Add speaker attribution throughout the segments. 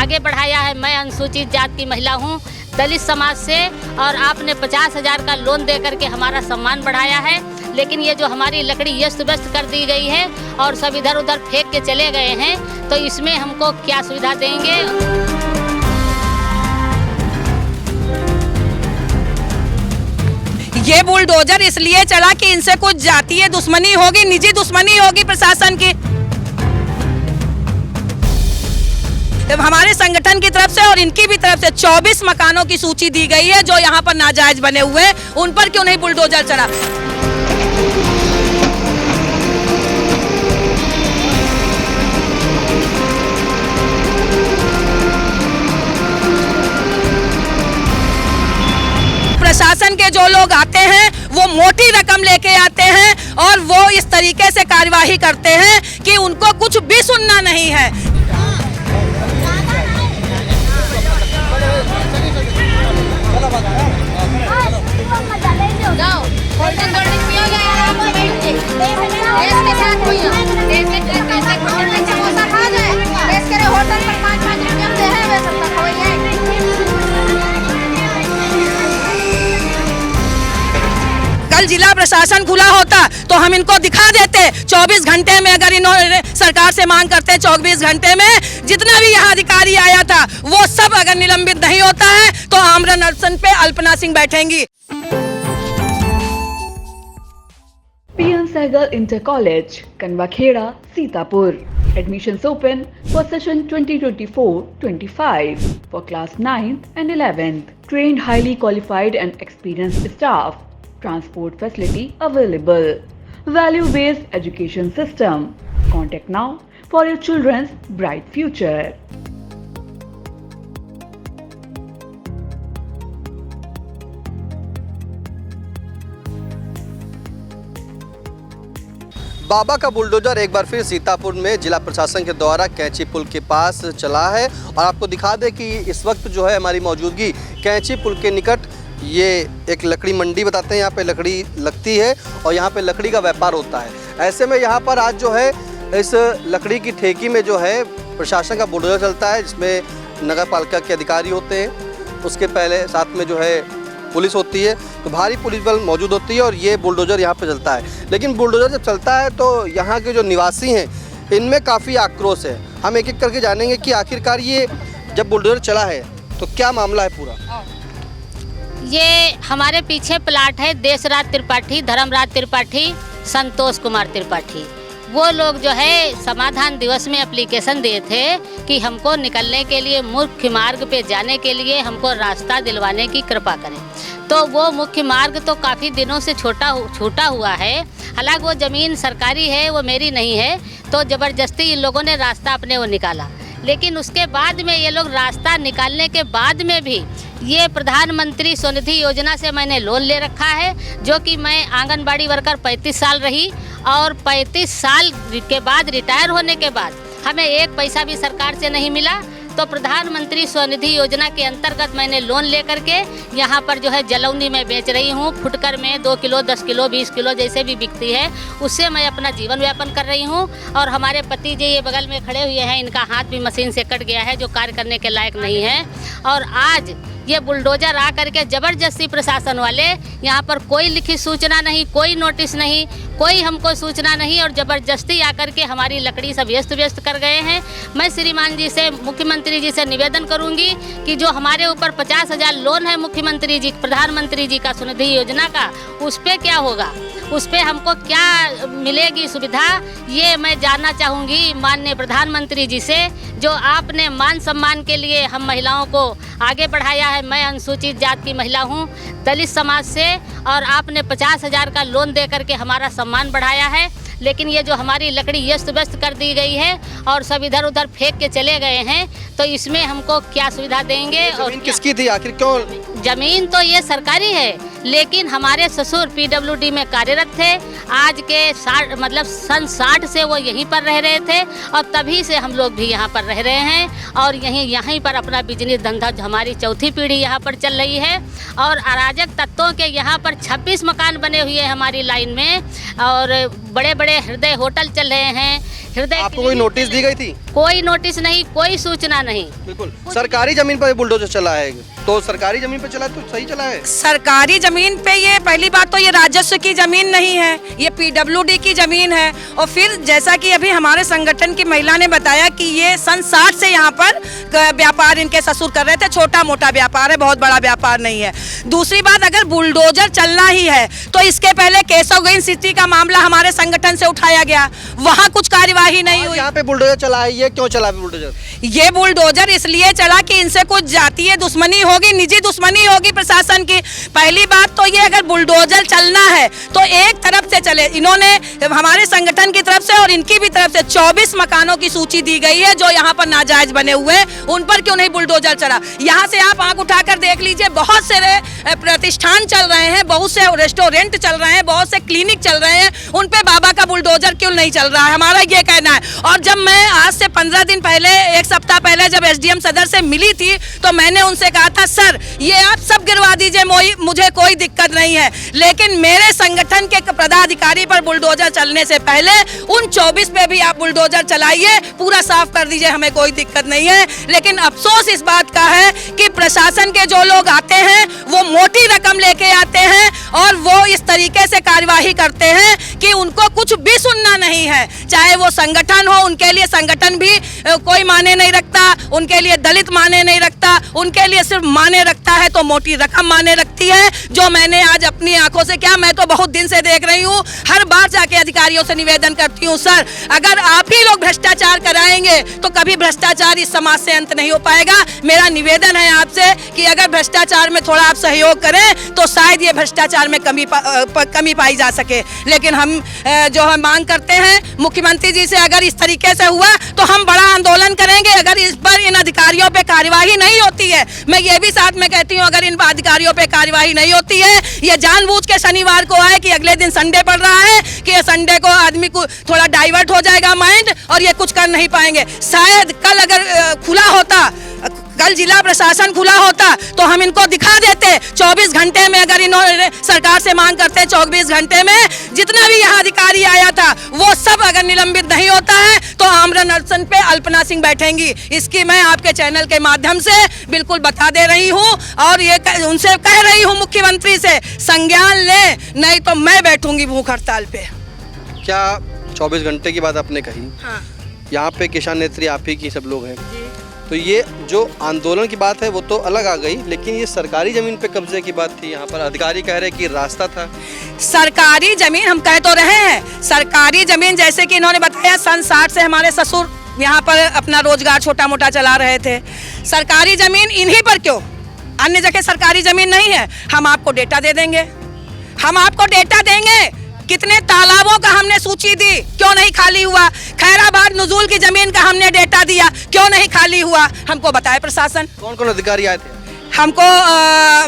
Speaker 1: आगे बढ़ाया है। मैं अनुसूचित जात की महिला हूँ, दलित समाज से, और आपने 50,000 का लोन दे करके हमारा सम्मान बढ़ाया है। लेकिन ये जो हमारी लकड़ी अस्त व्यस्त कर दी गई है और सब इधर उधर फेंक के चले गए हैं, तो इसमें हमको क्या सुविधा देंगे?
Speaker 2: ये बुलडोजर इसलिए चला कि इनसे कुछ जातीय दुश्मनी होगी, निजी दुश्मनी होगी प्रशासन की। हमारे संगठन की तरफ से और इनकी भी तरफ से 24 मकानों की सूची दी गई है जो यहाँ पर नाजायज बने हुए हैं, उन पर क्यों नहीं बुलडोजर चला? प्रशासन के जो लोग आते हैं वो मोटी रकम लेके आते हैं और वो इस तरीके से कार्यवाही करते हैं कि उनको कुछ भी सुनना नहीं है। कल जिला प्रशासन खुला होता तो हम इनको दिखा देते। 24 घंटे में अगर इन्होंने सरकार से मांग करते 24 घंटे में जितना भी यहाँ अधिकारी आया था वो सब अगर निलंबित नहीं होता है तो आमरण अनशन पे Alpana Singh बैठेंगी।
Speaker 3: PM Sehgal Inter College, Kanwakheda, Sitapur. Admissions open for session 2024-25 for class 9th and 11th. Trained, highly qualified and experienced staff. Transport facility available. Value-based education system. Contact now for your children's bright future.
Speaker 4: बाबा का bulldozer एक बार फिर सीतापुर में जिला प्रशासन के द्वारा कैंची पुल के पास चला है और आपको दिखा दें कि इस वक्त जो है हमारी मौजूदगी कैंची पुल के निकट, ये एक लकड़ी मंडी बताते हैं, यहाँ पे लकड़ी लगती है और यहाँ पे लकड़ी का व्यापार होता है। ऐसे में यहाँ पर आज जो है इस लकड़ी की ठेकी में जो है प्रशासन का बुलडोजर चलता है, जिसमें नगर पालिका के अधिकारी होते हैं, उसके पहले साथ में जो है पुलिस होती है, तो भारी पुलिस बल मौजूद होती है और ये बुलडोजर यहाँ पे चलता है। लेकिन बुलडोजर जब चलता है तो यहाँ के जो निवासी हैं इनमें काफ़ी आक्रोश है। हम एक एक करके जानेंगे कि आखिरकार ये जब बुलडोजर चला है तो क्या मामला है पूरा।
Speaker 1: ये हमारे पीछे प्लाट है देशराज त्रिपाठी, धर्मराज त्रिपाठी, संतोष कुमार त्रिपाठी। वो लोग जो है समाधान दिवस में एप्लीकेशन दिए थे कि हमको निकलने के लिए, मुख्य मार्ग पे जाने के लिए हमको रास्ता दिलवाने की कृपा करें। तो वो मुख्य मार्ग तो काफ़ी दिनों से छूटा हुआ है। हालांकि वो ज़मीन सरकारी है, वो मेरी नहीं है, तो ज़बरदस्ती इन लोगों ने रास्ता अपने वो निकाला। लेकिन उसके बाद में ये लोग रास्ता निकालने के बाद में भी ये प्रधानमंत्री स्वनिधि योजना से मैंने लोन ले रखा है, जो कि मैं आंगनबाड़ी वर्कर 35 साल रही और 35 साल के बाद रिटायर होने के बाद हमें एक पैसा भी सरकार से नहीं मिला। तो प्रधानमंत्री स्वनिधि योजना के अंतर्गत मैंने लोन लेकर के यहाँ पर जो है जलौनी में बेच रही हूँ। फुटकर में 2 किलो, 10 किलो, 20 किलो जैसे भी बिकती है, उससे मैं अपना जीवन यापन कर रही हूँ। और हमारे पति जी ये बगल में खड़े हुए हैं, इनका हाथ भी मशीन से कट गया है, जो कार्य करने के लायक नहीं है। और आज ये बुलडोजर आ करके ज़बरदस्ती प्रशासन वाले, यहाँ पर कोई लिखित सूचना नहीं, कोई नोटिस नहीं, कोई हमको सूचना नहीं, और ज़बरदस्ती आकर के हमारी लकड़ी सब व्यस्त कर गए हैं। मैं श्रीमान जी से, मुख्यमंत्री जी से निवेदन करूंगी कि जो हमारे ऊपर 50,000 लोन है मुख्यमंत्री जी, प्रधानमंत्री जी का स्वनिधि योजना का, उस पर क्या होगा, उस पर हमको क्या मिलेगी सुविधा, ये मैं जानना चाहूँगी माननीय प्रधानमंत्री जी से। जो आपने मान सम्मान के लिए हम महिलाओं को आगे बढ़ाया है। मैं अनुसूचित जात की महिला हूँ, दलित समाज से, और आपने 50,000 का लोन दे करके हमारा सम्मान बढ़ाया है। लेकिन ये जो हमारी लकड़ी अस्त व्यस्त कर दी गई है और सब इधर उधर फेंक के चले गए हैं, तो इसमें हमको क्या सुविधा देंगे। और
Speaker 4: किसकी थी आखिर, क्यों?
Speaker 1: जमीन तो ये सरकारी है, लेकिन हमारे ससुर PWD में कार्यरत थे। आज के सन 60 से वो यहीं पर रह रहे थे और तभी से हम लोग भी यहाँ पर रह रहे हैं और यहीं पर अपना बिजनेस धंधा, हमारी चौथी पीढ़ी यहाँ पर चल रही है। और अराजक तत्वों के यहाँ पर 26 मकान बने हुए हैं हमारी लाइन में, और बड़े बड़े हृदय होटल चल रहे हैं। हृदय
Speaker 4: आपको कोई नोटिस दी गई थी?
Speaker 1: कोई नोटिस नहीं, कोई सूचना नहीं।
Speaker 4: बिल्कुल सरकारी जमीन पर बुलडोजर चला है, तो सरकारी जमीन पर चला तो सही चला है।
Speaker 2: सरकारी जमीन पे ये पहली बात तो ये राजस्व की जमीन नहीं है, ये पीडब्ल्यूडी की जमीन है। और फिर जैसा कि अभी हमारे संगठन की महिला ने बताया कि ये सन 60 से यहाँ पर व्यापार इनके ससुर कर रहे थे, छोटा मोटा व्यापार है, बहुत बड़ा व्यापार नहीं है। दूसरी बात, अगर बुलडोजर चलना ही है तो इसके पहले केशवगंज सिटी का मामला हमारे संगठन से उठाया गया, वहाँ कुछ कार्यवाही नहीं हुई।
Speaker 4: यहाँ पे बुलडोजर चला है, ये क्यों चला बुलडोजर?
Speaker 2: ये बुलडोजर इसलिए चला कि इनसे कुछ जातीय दुश्मनी होगी, निजी दुश्मनी होगी प्रशासन की। पहली बात तो ये, अगर बुलडोजर चलना है तो एक तरफ से चले। इन्होंने हमारे संगठन की तरफ से और इनकी भी तरफ से 24 मकानों की सूची दी गई है जो यहाँ पर नाजायज बने हुए हैं, उन पर क्यों नहीं बुलडोजर चला? यहाँ से आप आंख उठाकर देख लीजिए, बहुत से प्रतिष्ठान चल रहे हैं, बहुत से रेस्टोरेंट चल रहे हैं, बहुत से क्लिनिक चल रहे हैं, उन पे बाबा का बुलडोजर क्यों नहीं चल रहा है? हमारा ये कहना है। और जब मैं आज से 15 दिन पहले, एक सप्ताह पहले जब एसडीएम सदर से मिली थी तो मैंने उनसे कहा था, सर ये आप सब गिरवा दीजिए, मुझे कोई दिक्कत नहीं है, लेकिन मेरे संगठन के पदाधिकारी पर बुलडोजर चलने से पहले उन 24 पे भी आप बुलडोजर चलाइए, पूरा साफ कर दीजिए, हमें कोई दिक्कत नहीं है। लेकिन अफसोस इस बात का है कि प्रशासन के जो लोग आते हैं वो मोटी रकम लेके आते हैं और वो इस तरीके से कार्यवाही करते हैं कि उनको कुछ भी सुनना नहीं है। चाहे वो संगठन हो, उनके लिए संगठन भी कोई माने नहीं रखता, उनके लिए दलित माने नहीं रखता, उनके लिए सिर्फ माने रखता है तो मोटी रकम माने रखती है। जो मैंने आज अपनी आंखों से, क्या मैं तो बहुत दिन से देख रही हूँ, हर बार जाके अधिकारियों से निवेदन करती हूँ, सर अगर आप ही लोग भ्रष्टाचार कराएंगे तो कभी भ्रष्टाचार इस समाज से अंत नहीं हो पाएगा। मेरा निवेदन है आपसे कि अगर भ्रष्टाचार में थोड़ा आप सहयोग करें तो शायद ये भ्रष्टाचार में कमी पाई जा सके। लेकिन हम जो हम मांग करते हैं मुख्यमंत्री जी से, अगर इस तरीके से हुआ तो हम बड़ा आंदोलन करेंगे। अगर इस पर इन अधिकारियों पे कार्यवाही नहीं होती है, मैं ये भी साथ में कहती हूँ, अगर इन अधिकारियों पे कार्यवाही नहीं होती है, ये जानबूझ के शनिवार को आए कि अगले दिन संडे पड़ रहा है कि ये संडे को आदमी को थोड़ा डाइवर्ट हो जाएगा माइंड और ये कुछ कर नहीं पाएंगे। शायद कल अगर खुला होता, कल जिला प्रशासन खुला होता तो हम इनको दिखा देते 24 घंटे में। अगर इन्होंने सरकार से मांग करते 24 घंटे में जितना भी यहाँ अधिकारी आया था वो सब अगर निलंबित नहीं होता है तो आमरण अनशन पे अल्पना सिंह बैठेंगी। इसकी मैं आपके चैनल के माध्यम से बिल्कुल बता दे रही हूँ और ये उनसे कह रही हूँ, मुख्यमंत्री से संज्ञान ले, नहीं तो मैं बैठूंगी भूख हड़ताल पे।
Speaker 4: क्या 24 घंटे की बात आपने कही?
Speaker 2: हाँ।
Speaker 4: यहाँ पे किसान नेत्री आप ही की सब लोग हैं, तो ये जो आंदोलन की बात है वो तो अलग आ गई, लेकिन ये सरकारी जमीन पे कब्जे की बात थी। यहाँ पर अधिकारी कह रहे कि रास्ता था।
Speaker 2: सरकारी जमीन हम कह तो रहे हैं, सरकारी जमीन जैसे कि इन्होंने बताया सन 60 से हमारे ससुर यहाँ पर अपना रोजगार छोटा मोटा चला रहे थे। सरकारी जमीन इन्हीं पर क्यों, अन्य जगह सरकारी जमीन नहीं है? हम आपको डेटा दे देंगे, हम आपको डेटा देंगे। कितने तालाबों का हमने सूची दी, क्यों नहीं खाली हुआ? खैराबाद नुजूल की जमीन का हमने डेटा दिया, क्यों नहीं खाली हुआ? हमको बताए प्रशासन।
Speaker 4: कौन कौन अधिकारी आए थे?
Speaker 2: हमको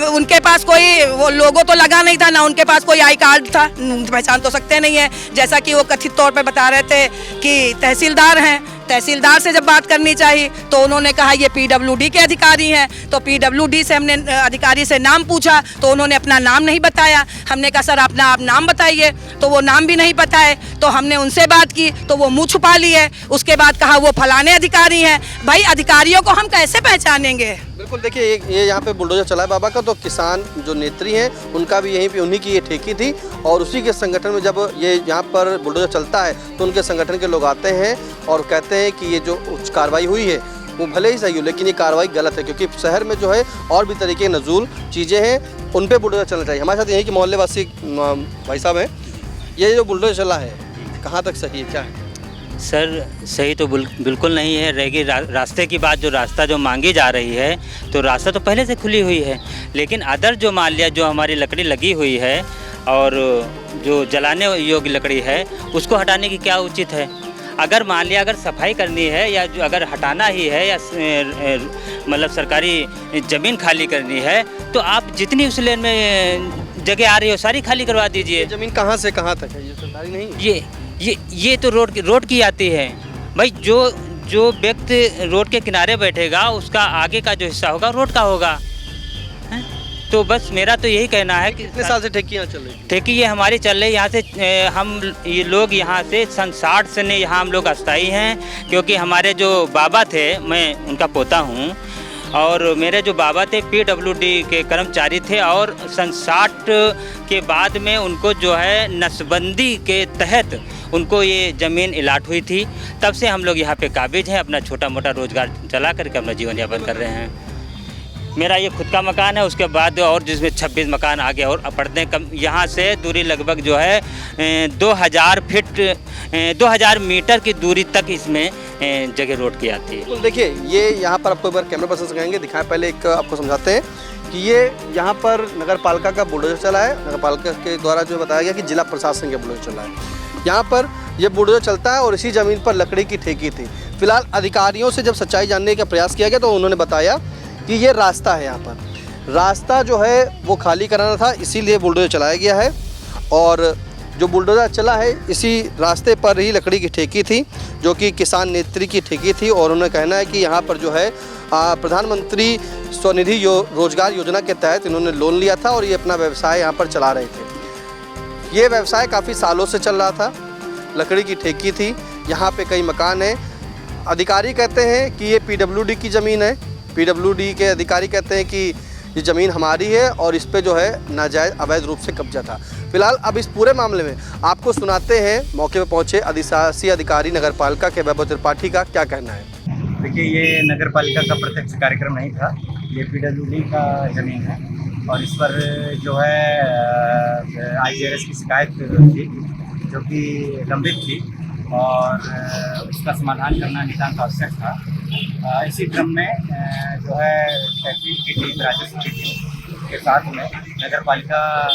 Speaker 2: उनके पास कोई वो लोगो तो लगा नहीं था, ना उनके पास कोई आई कार्ड था, पहचान तो सकते नहीं है। जैसा कि वो कथित तौर पे बता रहे थे कि तहसीलदार हैं, तहसीलदार से जब बात करनी चाहिए तो उन्होंने कहा ये पीडब्ल्यूडी के अधिकारी हैं। तो पीडब्ल्यूडी से हमने अधिकारी से नाम पूछा तो उन्होंने अपना नाम नहीं बताया। हमने कहा सर अपना आप नाम बताइए, तो वो नाम भी नहीं बताए। तो हमने उनसे बात की तो वो मुँह छुपा लिए। उसके बाद कहा वो फलाने अधिकारी हैं। भाई अधिकारियों को हम कैसे पहचानेंगे?
Speaker 4: बिल्कुल, देखिए ये यहाँ पे बुलडोजर चला है बाबा का, तो किसान जो नेत्री हैं उनका भी यहीं पे उन्हीं की ये ठेकी थी और उसी के संगठन में जब ये यहाँ पर बुलडोजर चलता है तो उनके संगठन के लोग आते हैं और कहते हैं कि ये जो कार्रवाई हुई है वो भले ही सही हो लेकिन ये कार्रवाई गलत है, क्योंकि शहर में जो है और भी तरीके की नजूल चीज़ें हैं, उन पर बुलडोजर चलना चाहिए। हमारे साथ यहीं के मोहल्ले वासी भाई साहब हैं, ये जो बुलडोजर चला है कहाँ तक सही है, क्या है?
Speaker 5: सर सही तो बिल्कुल नहीं है। रहेगी रास्ते की बात, जो रास्ता जो मांगी जा रही है तो रास्ता तो पहले से खुली हुई है, लेकिन अदर जो मान लिया जो हमारी लकड़ी लगी हुई है और जो जलाने योग्य लकड़ी है उसको हटाने की क्या उचित है? अगर मान लिया अगर सफाई करनी है या जो अगर हटाना ही है या मतलब सरकारी ज़मीन खाली करनी है तो आप जितनी उस लेन में जगह आ रही हो सारी खाली करवा दीजिए।
Speaker 4: ज़मीन कहाँ से कहाँ तक है? ये सरकारी नहीं,
Speaker 5: ये तो रोड की आती है भाई। जो व्यक्ति रोड के किनारे बैठेगा उसका आगे का जो हिस्सा होगा रोड का होगा है? तो बस मेरा तो यही कहना है कि
Speaker 4: कितने साल से ठेकियाँ चल रही थी?
Speaker 5: ठेकी ये हमारी चल रही यहाँ से हम ये लोग यहाँ से सन 60 से ने यहाँ हम लोग अस्थाई हैं, क्योंकि हमारे जो बाबा थे, मैं उनका पोता हूँ, और मेरे जो बाबा थे PWD के कर्मचारी थे, और सन 60 के बाद में उनको जो है नसबंदी के तहत उनको ये ज़मीन इलाट हुई थी। तब से हम लोग यहाँ पे काबिज हैं, अपना छोटा मोटा रोज़गार चला करके अपना जीवन यापन कर रहे हैं। मेरा ये खुद का मकान है, उसके बाद और जिसमें 26 मकान आगे और पड़ते हैं। कम यहाँ से दूरी लगभग जो है 2000 मीटर की दूरी तक इसमें जगह रोड की आती है।
Speaker 4: बिल्कुल, देखिए ये यहाँ पर आपको एक बार कैमरा पर्सन से कहेंगे, दिखाएं, पहले एक आपको समझाते हैं कि ये यहाँ पर नगर पालिका का बुलडोजर चला है। नगर पालिका के द्वारा जो बताया गया कि जिला प्रशासन का बुलडोजर चला है। यहाँ पर ये बुलडोजर चलता है और इसी ज़मीन पर लकड़ी की ठेकी थी। फिलहाल अधिकारियों से जब सच्चाई जानने का प्रयास किया गया तो उन्होंने बताया कि ये रास्ता है, यहाँ पर रास्ता जो है वो खाली कराना था, इसीलिए बुलडोजर चलाया गया है। और जो बुलडोजर चला है इसी रास्ते पर ही लकड़ी की ठेकी थी, जो कि किसान नेत्री की ठेकी थी। और उन्होंने कहना है कि यहाँ पर जो है प्रधानमंत्री स्वनिधि रोजगार योजना के तहत इन्होंने लोन लिया था और ये अपना व्यवसाय यहाँ पर चला रहे थे। ये व्यवसाय काफ़ी सालों से चल रहा था, लकड़ी की ठेकी थी, यहाँ पे कई मकान हैं। अधिकारी कहते हैं कि ये PWD की ज़मीन है। PWD के अधिकारी कहते हैं कि ये ज़मीन हमारी है और इस पे जो है नाजायज़ अवैध रूप से कब्जा था। फिलहाल अब इस पूरे मामले में आपको सुनाते हैं मौके पर पहुंचे अधिशासी अधिकारी नगर पालिका के वैभव त्रिपाठी का क्या कहना है।
Speaker 6: देखिए, ये नगर पालिका का प्रत्यक्ष कार्यक्रम नहीं था, ये PWD का ज़मीन है और इस पर जो है IGRS की शिकायत थी जो कि लंबित थी और उसका समाधान करना नितांत आवश्यक था। इसी क्रम में जो है तहसील की टीम, राजस्व की टीम के साथ में नगर पालिका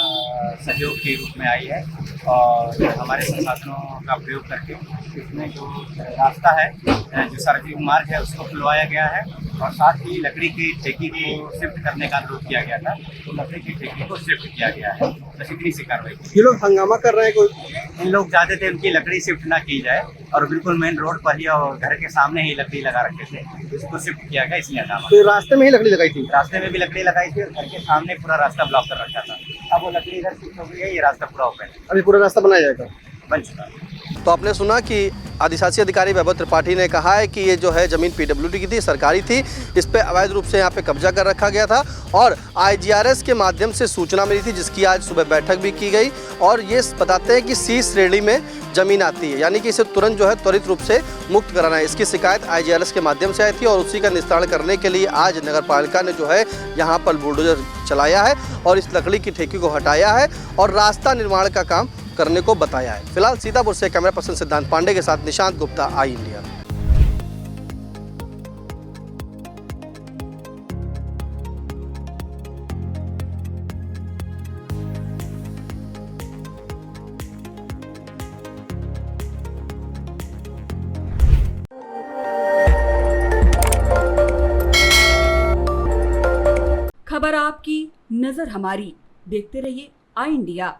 Speaker 6: सहयोग के रूप में आई है और हमारे संसाधनों का प्रयोग करके इसमें जो रास्ता है, जो सार्वजनिक मार्ग है, उसको खुलवाया गया है और साथ ही लकड़ी की ठेकी को शिफ्ट करने का अनुरोध किया गया था, तो लकड़ी की ठेकी को शिफ्ट किया गया है। बस इतनी सी कार्रवाई की।
Speaker 4: ये लोग हंगामा कर रहे हैं, कोई
Speaker 6: इन लोग चाहते थे उनकी लकड़ी शिफ्ट ना की जाए और बिल्कुल मेन रोड पर ही और घर के सामने ही लकड़ी लगा रखे थे, इसको शिफ्ट किया गया, इसलिए हंगामा।
Speaker 4: तो रास्ते में ही लकड़ी लगाई थी?
Speaker 6: रास्ते में भी लकड़ी लगाई थी और घर के सामने पूरा रास्ता ब्लॉक कर रखा था। अब वो लकड़ी इधर शिफ्ट हो गई है, ये रास्ता पूरा ओपन है,
Speaker 4: अभी पूरा रास्ता बनाया जाएगा,
Speaker 6: बन चुका है।
Speaker 4: तो आपने सुना कि अधिशासी अधिकारी वैभव त्रिपाठी ने कहा है कि ये जो है ज़मीन PWD की थी, सरकारी थी, इस पे अवैध रूप से यहाँ पे कब्जा कर रखा गया था और IGRS के माध्यम से सूचना मिली थी, जिसकी आज सुबह बैठक भी की गई। और ये बताते हैं कि C श्रेणी में ज़मीन आती है, यानी कि इसे तुरंत जो है त्वरित रूप से मुक्त कराना है। इसकी शिकायत IGRS के माध्यम से आई थी और उसी का निस्तारण करने के लिए आज नगर पालिका ने जो है यहाँ पर बुलडोजर चलाया है और इस लकड़ी की ठेकी को हटाया है और रास्ता निर्माण का काम करने को बताया है। फिलहाल सीतापुर से कैमरा पर्सन सिद्धांत पांडे के साथ निशांत गुप्ता, आई इंडिया।
Speaker 7: खबर आपकी, नजर हमारी। देखते रहिए आई इंडिया।